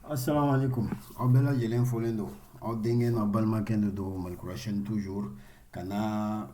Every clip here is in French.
Assalamu alaikum. Aw bɛɛ lajɛlen folen don. Aw denkɛ n'aw balimakɛ de don Malikura chaîne toujours kana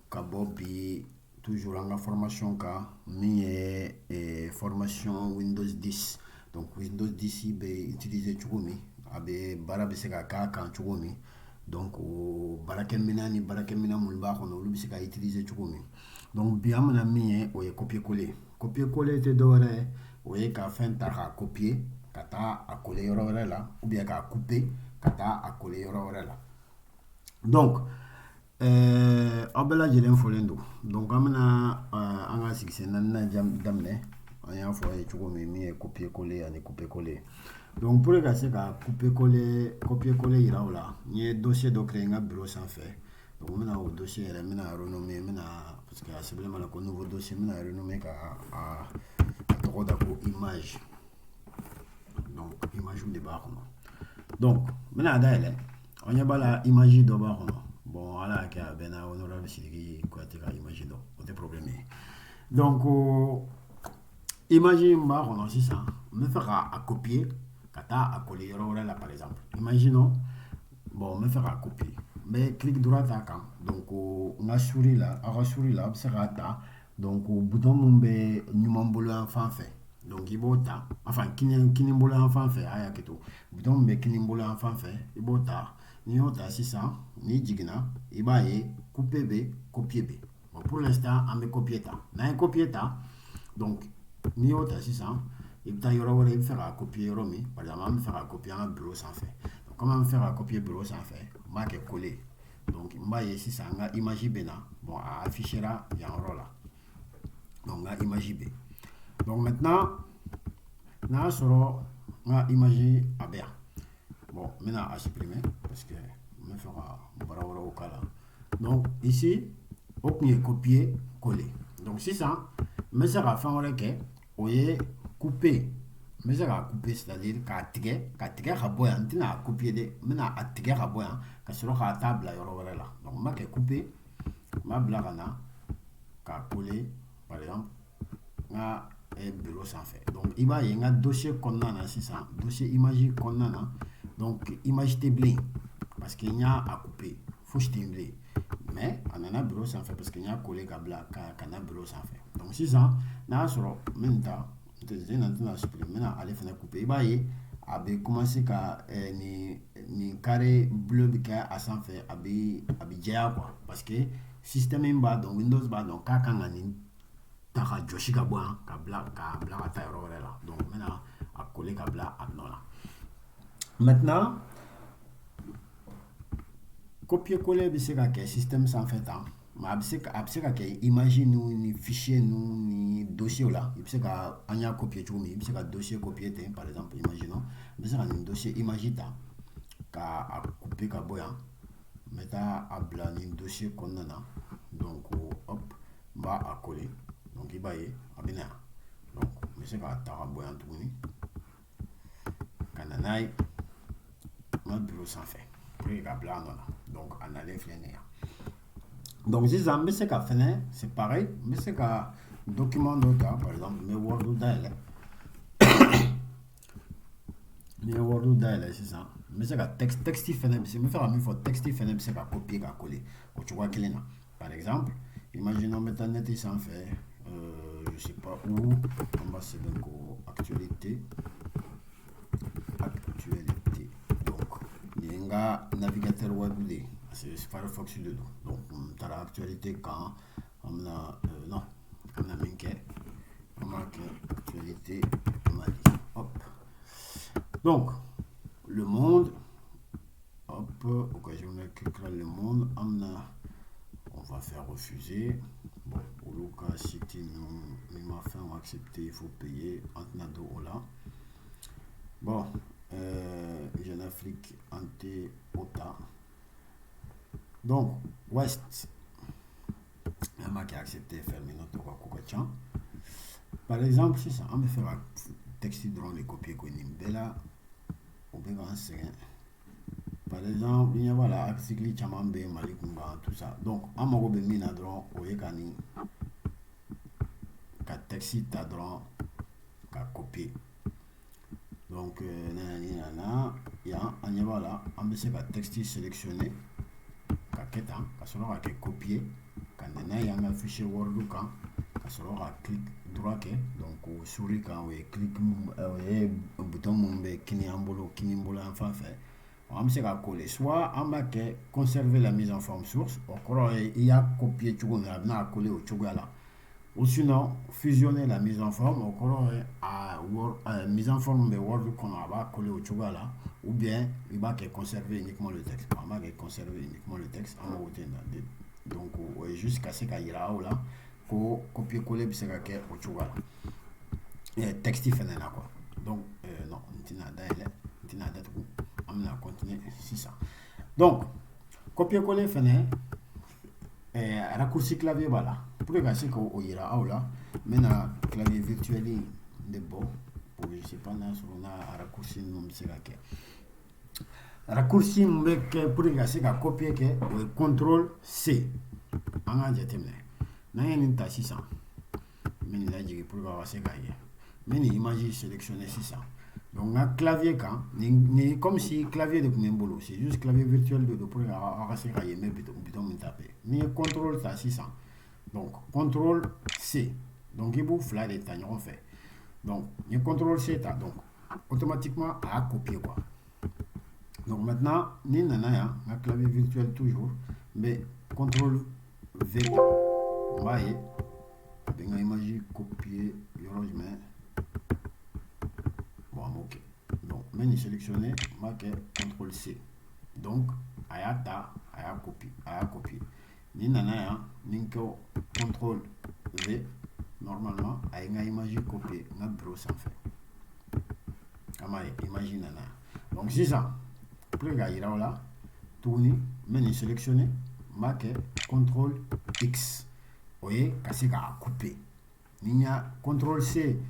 ka bɔ bi toujours an ka formation kan min ye formation Windows 10. Donc Windows 10 bɛ utiliser cogo min a bɛ baara bɛ se ka k'a kan cogo min donc o baarakɛminɛn ni baarakɛminɛn minnu b'a kɔnɔ olu bɛ se ka utiliser cogo min donc bi an bɛna min ye o ye copier coller. Copier coller tɛ dɔwɛrɛ ye o ye ka fɛn ta k'a copier ka taa a coller yɔrɔ wɛrɛ la ou bien k'a couper ka taa a coller yɔrɔ wɛrɛ la. Donc aw bɛɛ lajɛlen folen don. Donc an bɛna an ka sigisen naaninan daminɛ an y'a fɔ a ye cogo min min ye copier coller ani couper coller. Donc pour ka se ka couper coller copier coller yira o la n ye dossier dɔ créer n ka bureau sanfɛ. Donc n bɛna o dossier yɛrɛ n bɛna renommer n bɛna parce que a sɛbɛnnen b'a la ko nouveau dossier n bɛna renommer ka a tɔgɔ da ko image. Donc image de b'a kɔnɔ. Donc n bɛna a dayɛlɛ aw ɲɛ b'a la image dɔ b'a kɔnɔ. Bon ala y'a kɛ a bɛnna honorable Sidiki Kuyate ka image dɔ o tɛ problème ye. Donc image in b'a kɔnɔ sisan n bɛ fɛ k'a copier ka taa a coller yɔrɔ wɛrɛ la par exemple. Imaginons bon n bɛ fɛ k'a copier n bɛ clic droit a kan donc n ka souris la aw ka souris la a bɛ se k'a ta donc bouton mun bɛ ɲuman bolo yan fan fɛ donc i b'o ta enfin kini bolo yan fan fɛ a y'a kɛ to bouton mun bɛ kini bolo yan fan fɛ i b'o ta n'i y'o ta sisan n'i jiginna i b'a ye couper bɛ copier bɛ bon pour l'instant an bɛ copier ta n'an ye copier ta donc n'i y'o ta sisan i bɛ taa yɔrɔ wɛrɛ i bɛ fɛ k'a copier yɔrɔ min par exemple an bɛ fɛ k'a copier an ka bureau sanfɛ donc comme an bɛ fɛ k'a copier bureau sanfɛ n b'a kɛ coller donc n b'a ye sisan n ka image bɛ na bon a affichera yan yɔrɔ la donc n ka image bɛ donc maintenant n'a y'a sɔrɔ n ka image a bɛ yan bon n bɛna a supprimer parce que n bɛ fɛ ka baara wɛrɛw k'a la donc ici o tun ye copier coller donc sisan n bɛ se ka fɛn wɛrɛ kɛ o ye couper n bɛ se k'a couper c'est-à-dire k'a tigɛ ka bɔ yan n tɛna a copier dɛ n bɛna a tigɛ ka bɔ yan ka sɔrɔ k'a taa bila yɔrɔ wɛrɛ la donc n b'a kɛ couper n b'a bila ka na k'a coller par exemple n ka bureau sanfɛ donc i b'a ye n ka dossier kɔnɔna na sisan dossier image kɔnɔna na donc image tɛ bilen parce que n y'a couper fosi tɛ n bilen mais a nana bureau sanfɛ parce que n y'a coller ka bila ka na bureau sanfɛ donc sisan n'a y'a sɔrɔ n bɛ nin ta n tɛna supprimer n bɛna ale fana couper i b'a ye a bɛ commencer ka nin carré bleu bɛ kɛ a sanfɛ a bɛ jɛya quoi parce que système in b'a dɔn Windows b'a dɔn k'a kan ka nin ta ka jɔsi ka bɔ yan ka bila ka taa yɔrɔ wɛrɛ la donc n bɛna a coller ka bila a nɔ la maintenant copier coller bɛ se ka kɛ système sanfɛ tan mais a bɛ se ka kɛ image ni fichier ni dossier la i bɛ se ka an y'a copier cogo min i bɛ se ka dossier copier ten par exemple imaginons n bɛ se ka nin dossier image ta k'a couper ka bɔ yan n bɛ taa a bila nin dossier kɔnɔna na donc hop n b'a a coller donc i b'a ye a bɛ na yan donc n bɛ se k'a ta ka bɔ yan tuguni ka na n'a ye n ka bureau sanfɛ pour que k'a bila a nɔ la donc a nalen filɛ nin ye yan donc sisan n bɛ se ka fɛnɛ c'est pareil n bɛ se ka document dɔ ta par exemple n bɛ word dayɛlɛ n'i ye word dayɛlɛ sisan n bɛ se ka texte fɛnɛ bɛ se n bɛ fɛ ka min fɔ texte fɛnɛ bɛ se ka copier ka coller o cogoya kelen na par exemple imaginons n bɛ taa net sanfɛ je sais pas où an b'a sɛbɛn ko actualité donc nin ye n ka navigateur web de ye parce que Firefox de don donc n taara actualité kan an bɛna non an bɛna min kɛ an b'a kɛ actualité Mali hop donc le monde hop occasionnel écrire le monde an bɛna on va faire refuser bon olu ka site min ma fɛnw accepter il faut payer an tɛna don o la bon Jeune Afrique an tɛ o ta donc West an b'a kɛ accepter fermer n'o tɛ o ka ko ka ca par exemple sisan an bɛ fɛ ka texte dɔrɔn de copier ko nin bɛɛ la o bɛ k'an sɛgɛn par exemple i ɲɛ b'a la article caman bɛ Mali kun kan tout ça donc an mago bɛ min na dɔrɔn o ye ka texte ta dɔrɔn ka copier donc Donc, il y a un voilà, on va texte sélectionné, on copier, quand il y a un fichier Word, on va clic droit, donc souris quand on clique le bouton qui est en fait. On va coller, soit on va conserver la mise en forme source, il y a copier tout on a coller au là. Ou sinon fusionner la mise en forme à mise en forme de Word qu'on va coller au là, ou bien il va conserver uniquement le texte. On va conserver uniquement le texte en haut. Donc jusqu'à ce qu'il y ait là copier coller puis c'est au là texte il fait là quoi. Donc non on va continuer c'est ça. Donc copier coller fait raccourci clavier voilà pour que c'est qu'on ira là maintenant clavier virtuel de bon pour je sais pas là sur un raccourci non c'est que raccourci pour que c'est qu'on copier que contrôle C en a déjà terminé n'a rien n'ta 600 mais il a dit pour que c'est gagné mais imagine sélectionner 600. Donc un clavier quand ni comme si clavier de boulot c'est juste clavier virtuel de pour mais bidon me taper ni contrôle ça 600 donc contrôle C donc il faut fly les temps on fait donc ni contrôle C donc automatiquement à copier quoi. Donc maintenant ni nana un clavier virtuel toujours mais contrôle V on va y bien imagine copier mais ok. Donc, maintenant sélectionné, marqué CTRL C. Donc, ayata, aya copie. Ni nana, ni CTRL V. Normalement, aya nga image copier, nga bureau sans fait. Kamari, imagine nana. Donc, c'est ça. Après, il y a là, tourner, maintenant sélectionné, marqué CTRL X. Vous voyez, c'est à couper. Ni CTRL C.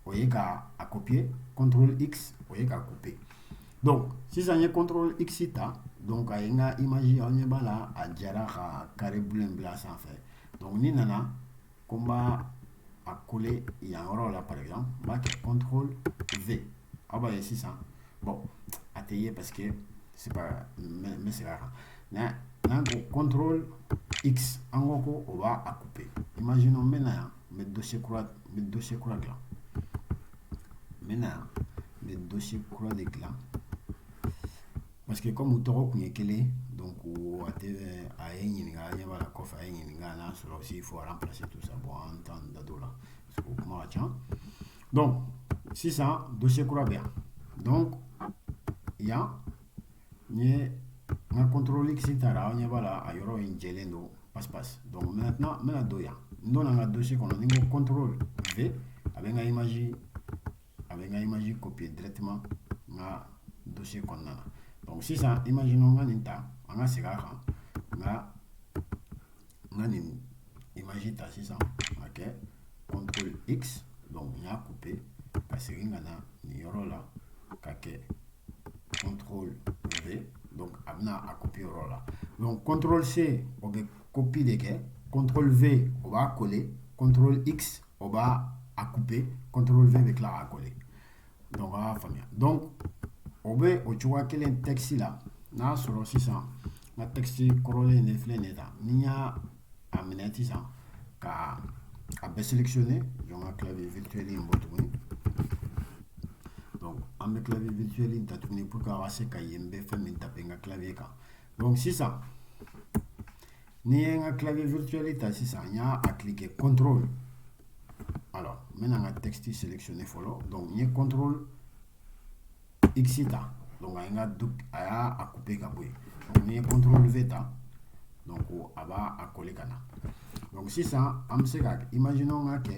Vous voyez qu'à copier, CTRL X, vous voyez qu'à couper. Donc, si ça y est CTRL X, donc il y a une image à dire carré blanc sans fait. Donc, ni nana, comme à coller, il y a un rôle là par exemple, CTRL V. Ah bah, c'est ça. Bon, attendez parce que c'est pas, mais c'est rare. CTRL X, en gros, on va à couper. Imaginons maintenant, mes dossiers croix là. Maintenant, le dossier croix d'éclat. Parce que comme vous avez dit, donc vous avez il faut remplacer tout ça pour entendre là. Donc, c'est ça, dossier croix bien. Donc, il y a un contrôle X, il y a un gelendo passe-passe. Donc maintenant, il y a un dossier qu'on a un contrôle V avec une image copier directement na dossier qu'on a. Donc si ça imaginons on a c'est rare une image ta 600 ok contrôle X donc il y a coupé parce que il y a là contrôle V donc amena à copier là. Donc contrôle C on va copier des que contrôle V on va coller contrôle X on va à couper contrôle V avec là à coller. Donc, donc, on veut quel est texte là. Là, sur 600, le texte corolé ne flène pas. Ni a amené ça. Car, à sélectionner, donc un clavier virtuel en bottom. Donc, un clavier virtuel in tatouné pour qu'à ce qu'il fait un taper un clavier. Donc, 600. Ni un clavier virtuel est 600. Il y a à cliquer contrôle. Alors, maintenant, un texte sélectionné follow. Donc, il y a contrôle X. Donc, il y a à couper. Donc, il y a contrôle V. Donc, il y a à coller. Donc, si ça, imaginons que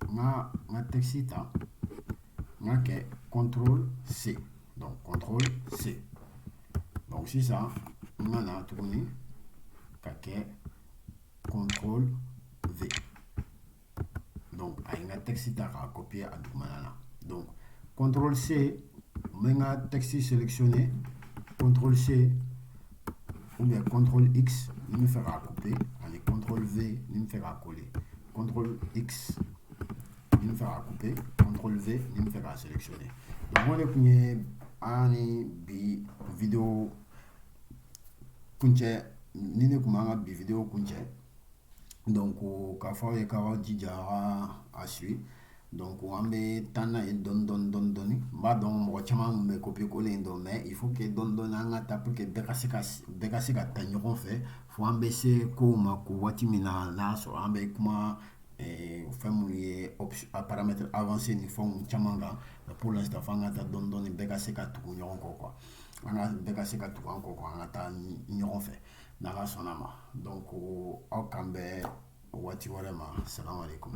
un texte il y a contrôle C. Donc, contrôle C. Donc, si ça, on a tourné contrôle V. Donc, il y a un texte à copier à tout moment. Donc, CTRL C, on a un texte sélectionné, CTRL C, ou bien CTRL X, il me fera couper, allez, CTRL V, il me fera coller, CTRL X, il me fera couper, CTRL V, il me fera sélectionner. Donc on est kunye ani bi vidéo kunche ni ne kuma bi vidéo kunche. Donc ka fɔ ye ka jija a suit. Donc an bɛ taa n'a ye dɔɔni dɔɔni dɔɔni dɔɔni. N b'a dɔn mɔgɔ caman kun bɛ copier coller in dɔn, mais il faut que dɔɔni dɔɔni an ka taa pour que bɛɛ ka se ka taa ɲɔgɔn fɛ. Fo an bɛ se kow ma ko waati min na n'a sɔrɔ an bɛ kuma fɛn minnu ye paramètres avancés ni fɛnw caman kan. Pour l'instant fo an ka taa dɔɔni dɔɔni bɛɛ ka se ka tugu ɲɔgɔn kɔ quoi. Bɛɛ ka se ka tugu an kɔ quoi, an ka taa ɲɔgɔn fɛ n'Ala sɔnna ma. Donc aw k'an bɛn o waati wɛrɛ ma. Salam alaikum.